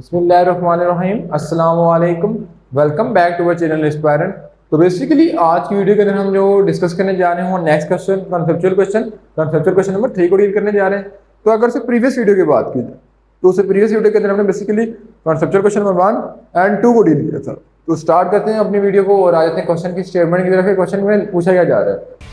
बिस्मिल्लाहिर्रहमानिर्रहीम, अस्सलाम वालेकुम। Welcome back to our channel aspirant. तो बेसिकली आज की वीडियो के अंदर हम जो डिस्कस करने जा रहे हैं next question conceptual question number 3 को डील करने जा रहे हैं। तो अगर से प्रीवियस वीडियो की बात की तो उससे प्रीवियस वीडियो के अंदर हमने basically conceptual question number 1 and 2 को डील किया था। तो स्टार्ट करते हैं अपनी वीडियो को और आ जाते हैं क्वेश्चन की स्टेटमेंट की तरफ। क्वेश्चन में पूछा क्या जा रहा है,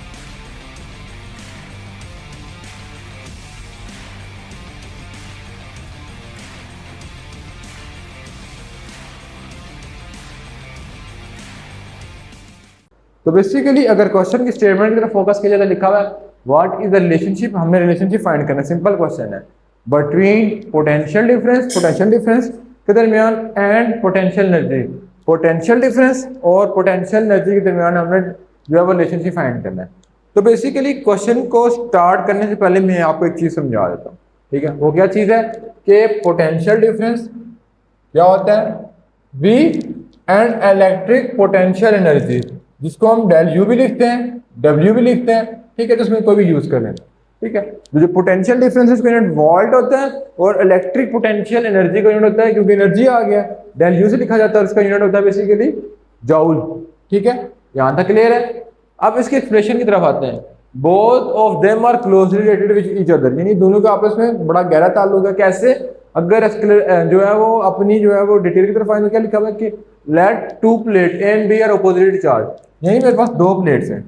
तो बेसिकली अगर क्वेश्चन की स्टेटमेंट की तरफ फोकस किया जाए तो लिखा हुआ है व्हाट इज द रिलेशनशिप। हमने रिलेशनशिप फाइंड करना, सिंपल क्वेश्चन है, बिटवीन पोटेंशियल डिफरेंस के दरमियान and potential energy. Potential difference और पोटेंशियल एनर्जी के दरमियान हमने जो है वो रिलेशनशिप फाइंड करना है। तो बेसिकली क्वेश्चन को स्टार्ट करने से पहले मैं आपको एक चीज समझा देता हूँ, ठीक है। वो क्या चीज है कि पोटेंशियल डिफरेंस क्या होता है, V and electric potential energy, जिसको हम डेल यू भी लिखते हैं, डब्ल्यू भी लिखते हैं, ठीक है। तो उसमें कोई भी यूज कर लें, ठीक है। जो पोटेंशियल डिफरेंस है उसका यूनिट वोल्ट होता है और इलेक्ट्रिक पोटेंशियल एनर्जी का यूनिट होता है, क्योंकि एनर्जी आ गया डेल यू से लिखा जाता है, उसका यूनिट होता है बेसिकली जूल, ठीक है। यहां तक क्लियर है। अब इसके एक्सप्रेशन की तरफ आते हैं। Both of them are closely related with each other, यानी दोनों का आपस में बड़ा गहरा ताल्लुक है। कैसे? अगर जो है वो अपनी जो है वो डिटेल की तरफ आए तो क्या लिखा हुआ है कि let two plate A and B are opposite charge. यही मेरे पास दो प्लेट्स हैं,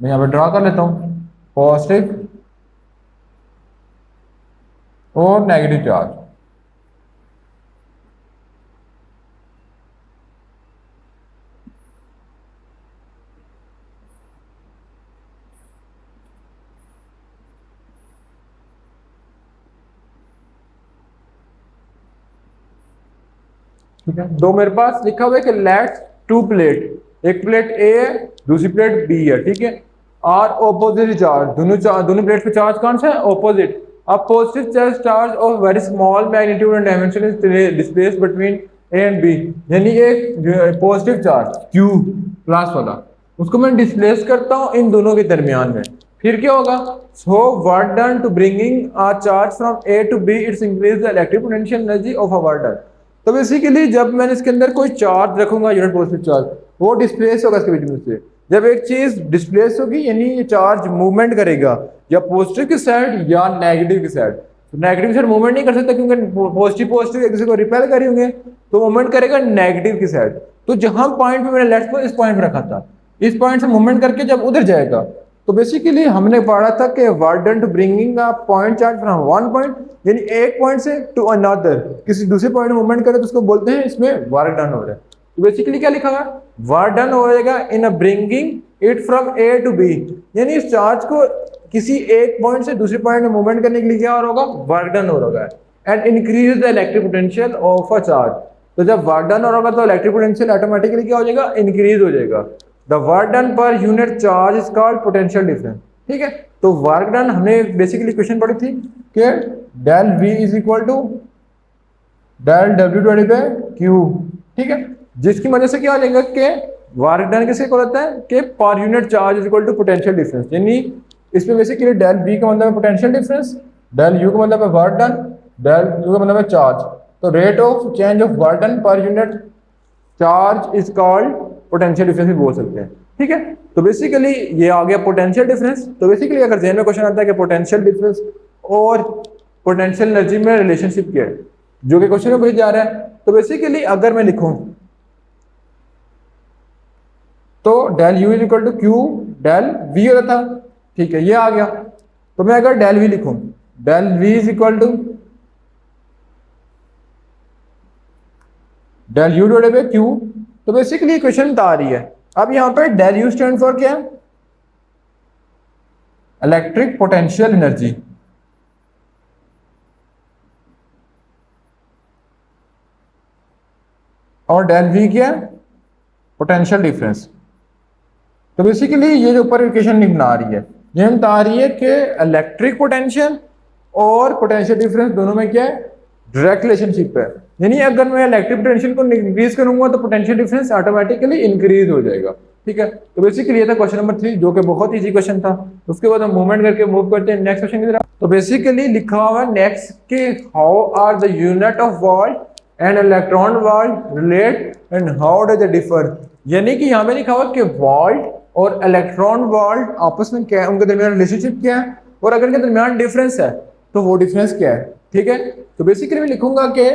मैं यहाँ पे ड्रा कर लेता हूँ, पॉजिटिव और नेगेटिव चार्ज। ठीक है, दो मेरे पास लिखा हुआ है कि लेट्स टू प्लेट, एक प्लेट ए है दूसरी प्लेट बी है, ठीक है। आर ऑपोजिट चार्ज, दोनों प्लेट पे चार्ज कौन सा है? Opposite. A positive charge of very small magnitude and dimension is displaced between A and B, यानी एक पॉजिटिव चार्ज क्यू प्लस वाला, उसको मैं डिस्प्लेस करता हूँ इन दोनों के दरमियान में, फिर क्या होगा? So work done to bringing a charge from A to B, it's increase the electric potential energy of a work done. तो बेसिकली जब मैंने इसके अंदर कोई चार्ज रखूंगा, यूनिट पॉजिटिव चार्ज, वो डिस्प्लेस होगा इसके बीच में से। जब एक चीज डिस्प्लेस होगी यानी ये चार्ज मूवमेंट करेगा या पॉजिटिव की साइड या नेगेटिव की साइड। तो नेगेटिव की साइड मूवमेंट नहीं कर सकता क्योंकि पॉजिटिव एक दूसरे को रिपेल कर रही होंगे, तो मूवमेंट करेगा नेगेटिव की साइड। तो जहां पॉइंट पे मैंने लेफ्ट को इस पॉइंट पे रखा था, इस पॉइंट से मूवमेंट करके जब उधर जाएगा, तो बेसिकली हमने पढ़ा था कि work done to bringing a point charge from one point, यानी एक पॉइंट से टू अनदर, किसी दूसरे पॉइंट में मूवमेंट करे तो उसको बोलते हैं इसमें वर्क डन हो रहा है। तो बेसिकली क्या लिखा है? वर्क डन हो जाएगा in a bringing it from A to B, यानी इस चार्ज को किसी एक पॉइंट से दूसरे पॉइंट में मूवमेंट करने के लिए क्या होगा? वर्क डन हो रहा है। And increase the electric potential of a charge. तो जब वर्क डन हो रहा तो इलेक्ट्रिक पोटेंशियल ऑटोमेटिकली क्या हो जाएगा? इंक्रीज हो जाएगा। The work done per unit charge is called potential difference, ठीक है। तो वर्क डन हमने बेसिकली क्वेश्चन पढ़ी थी कि del V is equal to del W divided by Q, ठीक है। जिसकी वजह से क्या हो जाएगा कि वर्क डन किसे इक्वल होता है कि per unit charge is equal to potential difference, यानी इसमें बेसिकली डेल वी का मतलब है पोटेंशियल डिफरेंस, डेल यू का मतलब है वर्क डन, डेल यू का मतलब है चार्ज। तो rate of change of work done per unit charge is called potential difference भी बोल सकते हैं, ठीक है। तो बेसिकली ये आ गया पोटेंशियल डिफरेंस। तो बेसिकली अगर ज़हन में क्वेश्चन आता है कि पोटेंशियल डिफरेंस और पोटेंशियल एनर्जी में रिलेशनशिप क्या है, जो कि क्वेश्चन में पूछा जा रहा है, तो बेसिकली अगर मैं लिखूं तो del U is equal to Q del V होता था, ठीक है, ये आ गया। तो मैं अगर डेल वी लिखूं, del V is equal to del U divided by Q, तो बेसिकली क्वेश्चन बता रही है। अब यहां पर डेल यू स्टैंड फॉर क्या है? इलेक्ट्रिक पोटेंशियल एनर्जी, और डेल वी क्या है? Potential difference. तो बेसिकली ये जो ऊपर इक्वेशन बना रही है, ये हम बता रही है कि इलेक्ट्रिक पोटेंशियल और पोटेंशियल डिफरेंस दोनों में क्या है? डायरेक्ट रिलेशनशिप है। यानी अगर मैं इलेक्ट्रिक पोटेंशियल को इंक्रीज करूंगा तो पोटेंशियल डिफरेंस ऑटोमेटिकली इंक्रीज हो जाएगा, ठीक है। तो बेसिकली ये था क्वेश्चन नंबर 3, जो कि बहुत इजी क्वेश्चन था। उसके बाद हम मूवमेंट करके मूव करते हैं नेक्स्ट क्वेश्चन की तरफ। तो बेसिकली लिखा हुआ है नेक्स्ट के how are the unit of volt and electron volt relate and how do they differ. यानी कि यहाँ पे लिखा हुआ कि वॉल्ट और इलेक्ट्रॉन वॉल्ट आपस में क्या है, उनके दरमियान रिलेशनशिप क्या है, और अगर इनके दरमियान डिफरेंस है तो वो डिफरेंस क्या है। ठीक है, तो बेसिकली मैं लिखूंगा कि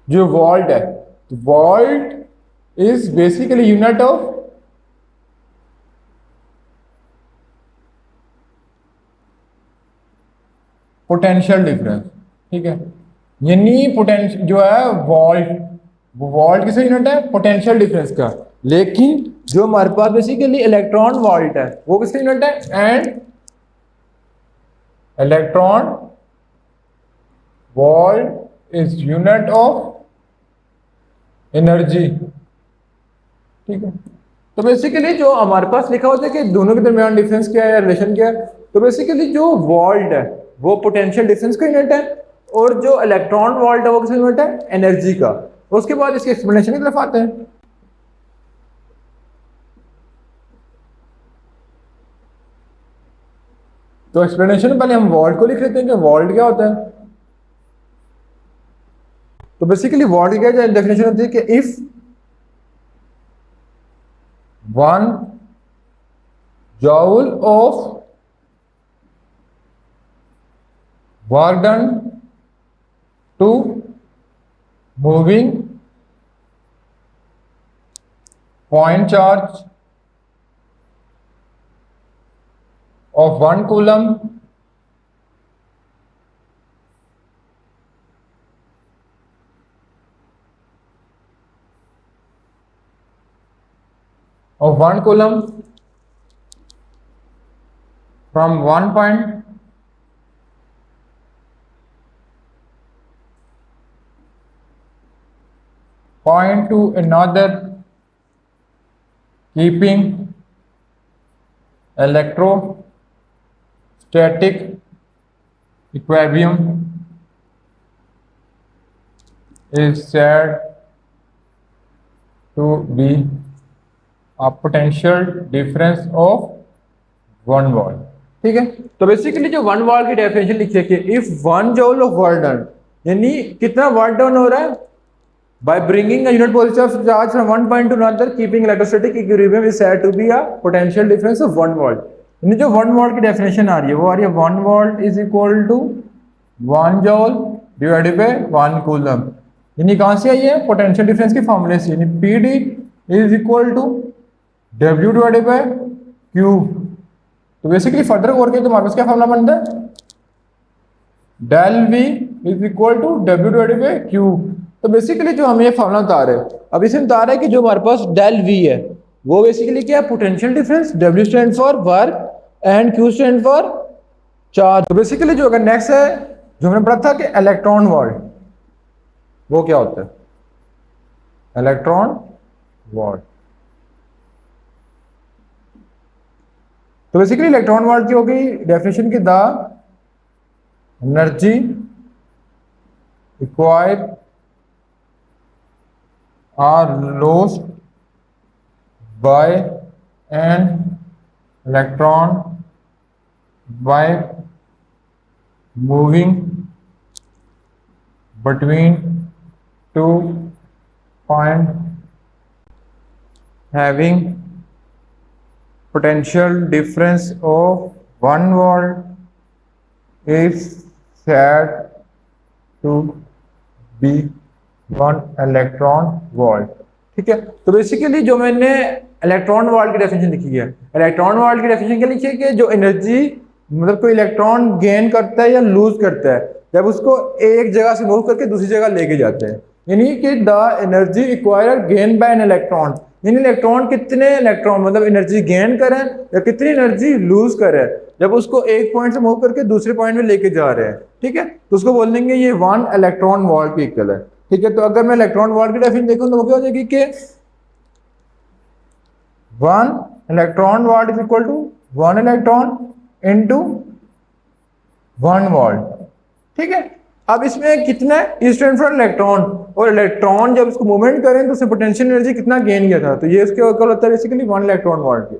जो वॉल्ट है, volt is basically unit of potential difference. ठीक है, यानी पोटेंशियल जो है वॉल्ट, वो वॉल्ट किसका यूनिट है, पोटेंशियल डिफरेंस का। लेकिन जो हमारे पास बेसिकली इलेक्ट्रॉन वॉल्ट है वो किसका यूनिट है, and electron volt is unit of energy. ठीक है, तो बेसिकली जो हमारे पास लिखा होता है कि दोनों के दरमियान डिफरेंस क्या है, रिलेशन क्या है, तो बेसिकली जो वॉल्ट है वो पोटेंशियल डिफरेंस का यूनिट है, और जो इलेक्ट्रॉन वॉल्ट है वो किसका यूनिट है, एनर्जी का। उसके बाद इसके एक्सप्लेनेशन की तरफ आते हैं। तो एक्सप्लेनेशन पहले हम वॉल्ट को लिख लेते हैं कि वॉल्ट क्या होता है। तो बेसिकली वॉल्ट की क्या डेफिनेशन होती है कि if one joule of work done to moving point charge of 1 coulomb from one point to another, keeping electrostatic equilibrium, is said to be a potential difference of 1 volt। ठीक है, तो basically जो 1 vault की definition लिखी है कि if 1 joule of work done, यानी कितना वर्क डन हो रहा है, by bringing a unit positive charge from one point to another keeping electrostatic equilibrium is said to be a potential difference of 1 volt. यानी जो 1 वोल्ट की definition आ रही है वो आ रही है 1 volt is equal to 1 joule divided by 1 coulomb. यानी कहां से आई है, पोटेंशियल डिफरेंस के फॉर्मूले से, यानी PD is equal to W divided by Q. तो बेसिकली फर्दर करके तो हमारे पास क्या फॉर्मूला बनता है, del V is equal to W divided by Q. तो बेसिकली जो हमें ये फॉर्मूला बता रहे हैं, अब इसमें बता रहा है कि जो हमारे पास डेल वी है वो बेसिकली क्या है, potential difference, W stand for work and Q stand for charge. तो बेसिकली जो अगर नेक्स्ट है जो हमने पढ़ा था कि इलेक्ट्रॉन वॉल्ट, वो क्या होता है, इलेक्ट्रॉन वॉल्ट। तो बेसिकली इलेक्ट्रॉन वॉल्ट की होगी डेफिनेशन की, the energy required or lost by an electron by moving between 2 points having potential difference of 1 volt is said to be 1 electron volt. ठीक है, तो बेसिकली जो मैंने इलेक्ट्रॉन वोल्ट की डेफिनेशन लिखी है, इलेक्ट्रॉन वोल्ट की डेफिनेशन क्या लिखी है कि जो एनर्जी मतलब कोई इलेक्ट्रॉन गेन करता है या लूज करता है जब उसको एक जगह से मूव करके दूसरी जगह लेके जाते हैं, यानी कि the energy required gain by an electron, यानी इलेक्ट्रॉन कितने इलेक्ट्रॉन मतलब एनर्जी गेन करें या कितनी एनर्जी लूज करें जब उसको एक पॉइंट से मूव करके दूसरे पॉइंट में लेके जा रहे हैं। ठीक है, तो उसको बोल देंगे ये 1 इलेक्ट्रॉन वोल्ट की इक्वल है। ठीक है, तो अगर मैं इलेक्ट्रॉन वोल्ट की डेफिनेशन देखूं तो वो क्या हो जाएगी कि 1 electron volt is equal to 1 electron into 1 volt. ठीक है, अब इसमें कितना है, स्टैंड फॉर इलेक्ट्रॉन, और इलेक्ट्रॉन जब इसको मूवमेंट करें तो उसने पोटेंशियल एनर्जी कितना गेन किया था, तो ये इसके इक्वल होता है बेसिकली 1 इलेक्ट्रॉन वोल्ट के।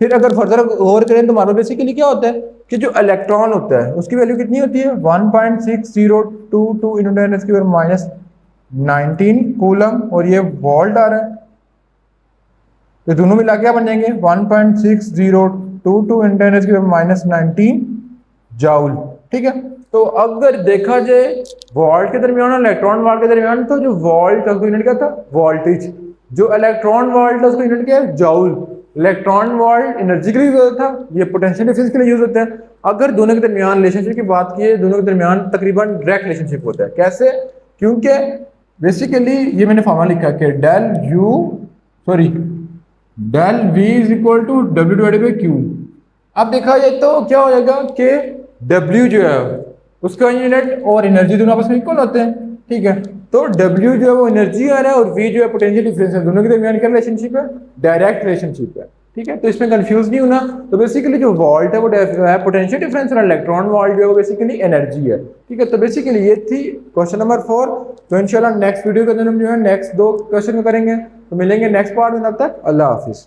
फिर अगर फर्दर और करें तो हमारा बेसिकली क्या होता है कि जो इलेक्ट्रॉन होता है उसकी वैल्यू कितनी होती है 1.602 इंटू 10⁻⁻19 कूलम, और ये वोल्ट आ रहा है, तो दोनों मिला क्या बन जाएंगे 1.6022 इंटू 10⁻⁻19 जाउल। ठीक है, तो अगर देखा जाए वोल्ट के दरमियान और इलेक्ट्रॉन वोल्ट के दरमियान, तो जो वोल्ट उसको यूनिट क्या था वोल्टेज, जो इलेक्ट्रॉन वोल्ट है उसको यूनिट क्या है जाउल। इलेक्ट्रॉन वोल्ट एनर्जी के लिए यूज होता था, ये पोटेंशियल डिफरेंस के लिए यूज होता है। अगर दोनों के दरमियान रिलेशनशिप की बात की, दोनों के दरमियान तकरीबन डायरेक्ट रिलेशनशिप होता है। कैसे? क्योंकि बेसिकली ये मैंने फॉर्मूला लिखा है कि del V is equal to W divided by Q. अब देखा जाए तो क्या हो जाएगा कि डब्ल्यू जो है उसका यूनिट और एनर्जी दोनों आपस में इक्वल होते हैं। ठीक है, तो डब्ल्यू जो है वो एनर्जी आ रहा है और वी जो है पोटेंशियल डिफरेंस है, दोनों के दरमियान क्या रिलेशनशिप है डायरेक्ट रिलेशनशिप है। ठीक है, तो इसमें कंफ्यूज नहीं होना। तो बेसिकली जो वोल्ट है वो है पोटेंशियल डिफरेंस, और इलेक्ट्रॉन वोल्ट जो है वो बेसिकली एनर्जी है। ठीक है, तो बेसिकली ये थी क्वेश्चन नंबर 4। तो इंशाल्लाह नेक्स्ट वीडियो के अंदर हम जो है नेक्स्ट 2 क्वेश्चन करेंगे। तो मिलेंगे नेक्स्ट पार्ट में, तब तक अल्लाह हाफिज।